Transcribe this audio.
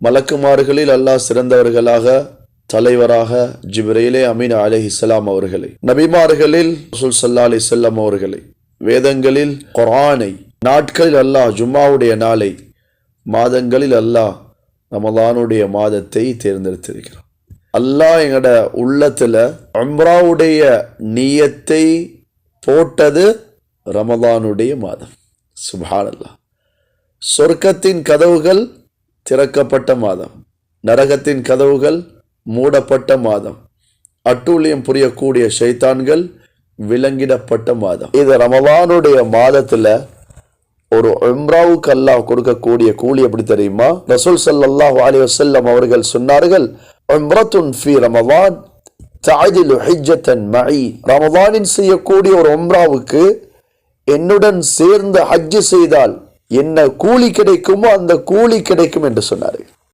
மலக்குமார்களில் அல்லாஹ் சிறந்தவர்களாக தலைவராக ஜிப்ரீல் அமீன் அலைஹிஸ்ஸலாம் அவர்களை, நபிமார்களில் ரசூல் ஸல்லல்லாஹு அலைஹி வஸல்லம் அவர்களை, வேதங்களில் குர்ஆனை, நாட்களில் அல்லாஹ் ஜும்மாவுடைய நாளை, மாதங்களில் அல்லாஹ் ரமலானுடைய மாதத்தை தேர்ந்தெடுத்திருக்கிறான். அல்லாஹ் எங்கட உள்ளத்துல உம்ராவுடைய நியத்தை போட்டது ரமலானுடைய மாதம். சுப்ஹானல்லாஹ். சொர்க்கத்தின் கதவுகள் திறக்கப்பட்ட மாதம், நரகத்தின் கதவுகள் மூடப்பட்ட மாதம், அட்டூழியம் புரியக்கூடிய ஷைத்தான்கள் விலங்கிடப்பட்ட மாதம். இது ரமலானுடைய மாதத்துல ஒரு உம்ராவுக்கு அல்லாஹ் கொடுக்கக்கூடிய கூலி எப்படி தெரியுமா? ரசூல் ஸல்லல்லாஹு அலைஹி வஸல்லம் அவர்கள் சொன்னார்கள், உம்ரத்துன் ஃபீ ரமலான் தஅதிலு ஹஜ்ஜத்தன் மஇ. ரமலானில் செய்யக்கூடிய ஒரு உம்ராவுக்கு என்னுடன் சேர்ந்து ஹஜ் செய்தால் என்ன கூலி கிடைக்குமோ அந்த கூலி கிடைக்கும் என்று சொன்னார்கள்.